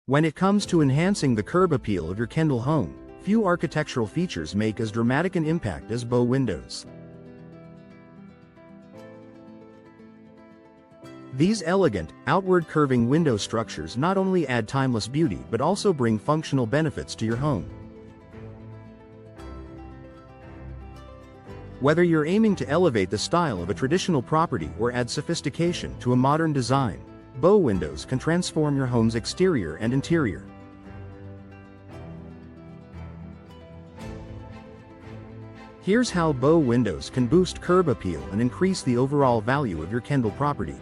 When it comes to enhancing the curb appeal of your Kendall home, few architectural features make as dramatic an impact as bow windows. These elegant, outward curving window structures not only add timeless beauty but also bring functional benefits to your home. Whether you're aiming to elevate the style of a traditional property or add sophistication to a modern design, bow windows can transform your home's exterior and interior. Here's how bow windows can boost curb appeal and increase the overall value of your Kendall property.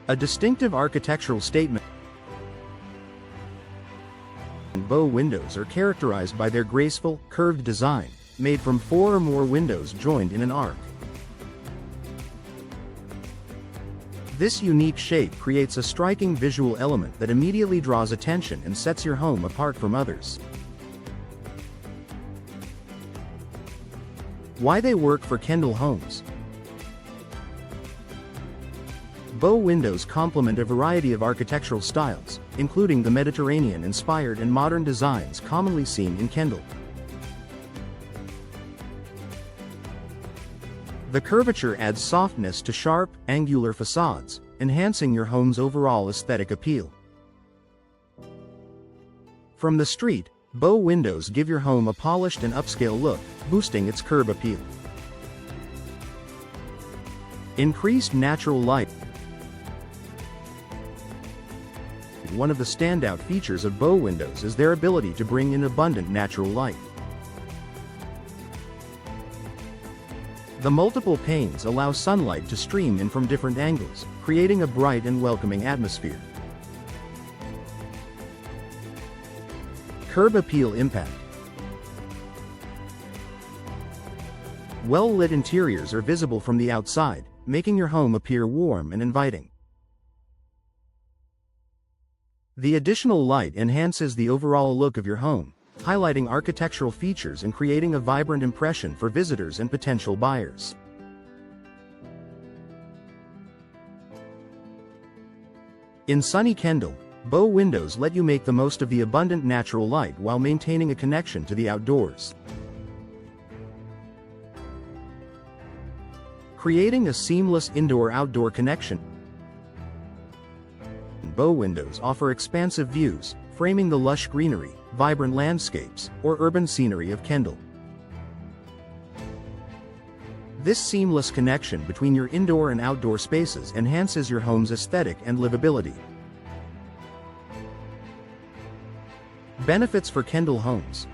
A distinctive architectural statement. Bow windows are characterized by their graceful, curved design, made from 4 or more windows joined in an arc. This unique shape creates a striking visual element that immediately draws attention and sets your home apart from others. Why they work for Kendall homes. Bow windows complement a variety of architectural styles, including the Mediterranean-inspired and modern designs commonly seen in Kendall. The curvature adds softness to sharp, angular facades, enhancing your home's overall aesthetic appeal. From the street, bow windows give your home a polished and upscale look, boosting its curb appeal. Increased natural light. One of the standout features of bow windows is their ability to bring in abundant natural light. The multiple panes allow sunlight to stream in from different angles, creating a bright and welcoming atmosphere. Curb appeal impact. Well-lit interiors are visible from the outside, making your home appear warm and inviting. The additional light enhances the overall look of your home, highlighting architectural features and creating a vibrant impression for visitors and potential buyers. In sunny Kendall, bow windows let you make the most of the abundant natural light while maintaining a connection to the outdoors. Creating a seamless indoor-outdoor connection. Bow windows offer expansive views, framing the lush greenery, vibrant landscapes, or urban scenery of Kendall. This seamless connection between your indoor and outdoor spaces enhances your home's aesthetic and livability. Benefits for Kendall homes.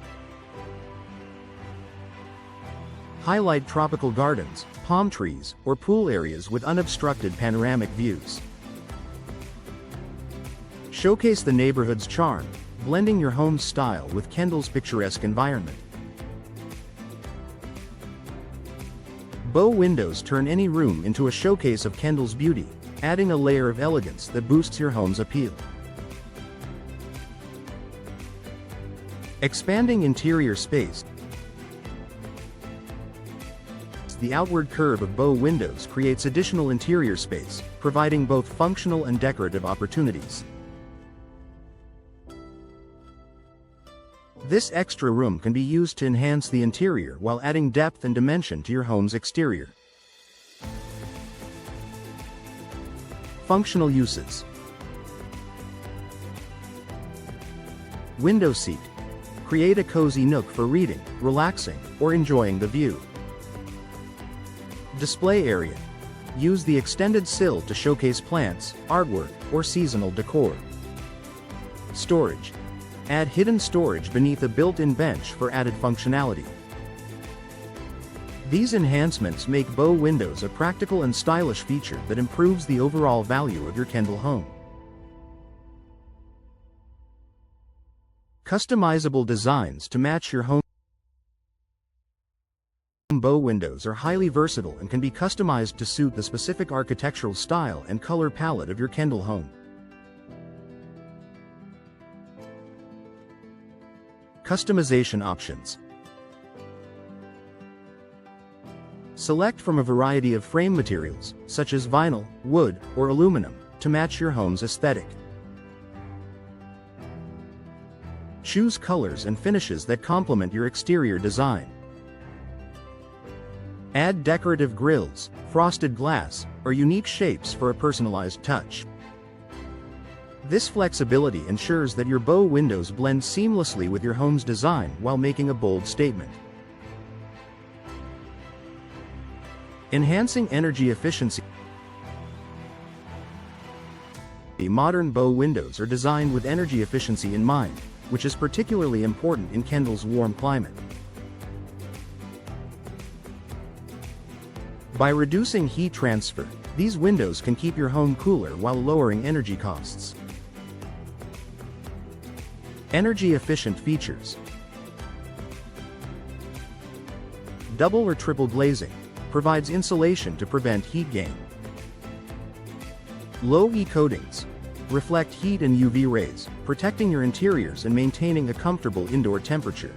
Highlight tropical gardens, palm trees, or pool areas with unobstructed panoramic views. Showcase the neighborhood's charm, blending your home's style with Kendall's picturesque environment. Bow windows turn any room into a showcase of Kendall's beauty, adding a layer of elegance that boosts your home's appeal. Expanding interior space. The outward curve of bow windows creates additional interior space, providing both functional and decorative opportunities. This extra room can be used to enhance the interior while adding depth and dimension to your home's exterior. Functional uses. Window seat. Create a cozy nook for reading, relaxing, or enjoying the view. Display area. Use the extended sill to showcase plants, artwork, or seasonal decor. Storage. Add hidden storage beneath a built-in bench for added functionality. These enhancements make bow windows a practical and stylish feature that improves the overall value of your Kendall home. Customizable designs to match your home. Bow windows are highly versatile and can be customized to suit the specific architectural style and color palette of your Kendall home. Customization options. Select from a variety of frame materials, such as vinyl, wood, or aluminum, to match your home's aesthetic. Choose colors and finishes that complement your exterior design. Add decorative grills, frosted glass, or unique shapes for a personalized touch. This flexibility ensures that your bow windows blend seamlessly with your home's design while making a bold statement. Enhancing energy efficiency. Modern bow windows are designed with energy efficiency in mind, which is particularly important in Kendall's warm climate. By reducing heat transfer, these windows can keep your home cooler while lowering energy costs. Energy-efficient features. Double or triple glazing provides insulation to prevent heat gain. Low E coatings reflect heat and UV rays, protecting your interiors and maintaining a comfortable indoor temperature.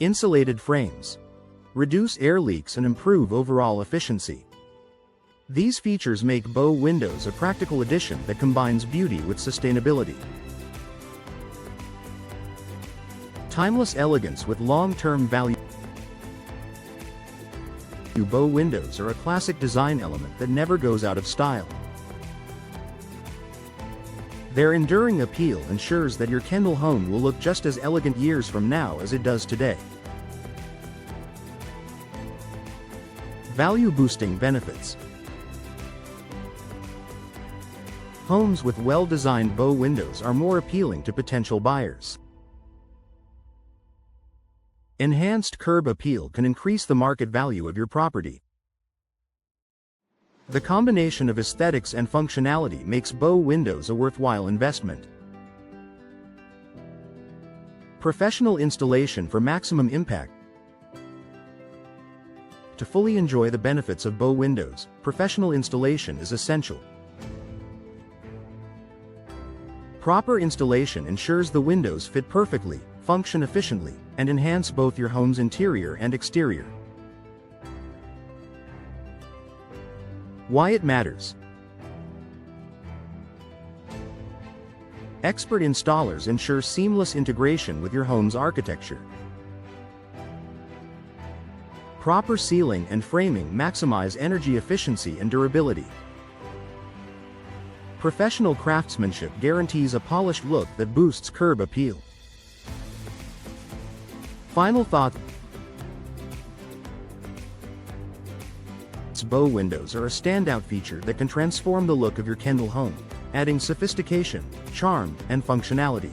Insulated frames reduce air leaks and improve overall efficiency. These features make bow windows a practical addition that combines beauty with sustainability. Timeless elegance with long-term value. Bow windows are a classic design element that never goes out of style. Their enduring appeal ensures that your Kendall home will look just as elegant years from now as it does today. Value-boosting benefits. Homes with well-designed bow windows are more appealing to potential buyers. Enhanced curb appeal can increase the market value of your property. The combination of aesthetics and functionality makes bow windows a worthwhile investment. Professional installation for maximum impact. To fully enjoy the benefits of bow windows, professional installation is essential. Proper installation ensures the windows fit perfectly, function efficiently, and enhance both your home's interior and exterior. Why it matters. Expert installers ensure seamless integration with your home's architecture. Proper sealing and framing maximize energy efficiency and durability. Professional craftsmanship guarantees a polished look that boosts curb appeal. Final thought. Bow windows are a standout feature that can transform the look of your Kendall home, adding sophistication, charm, and functionality.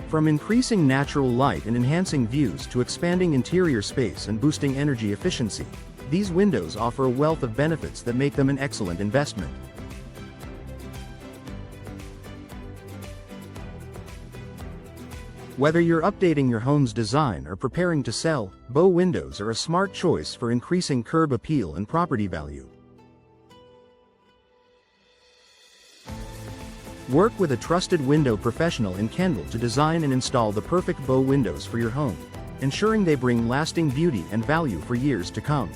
From increasing natural light and enhancing views to expanding interior space and boosting energy efficiency, these windows offer a wealth of benefits that make them an excellent investment. Whether you're updating your home's design or preparing to sell, bow windows are a smart choice for increasing curb appeal and property value. Work with a trusted window professional in Kendall to design and install the perfect bow windows for your home, ensuring they bring lasting beauty and value for years to come.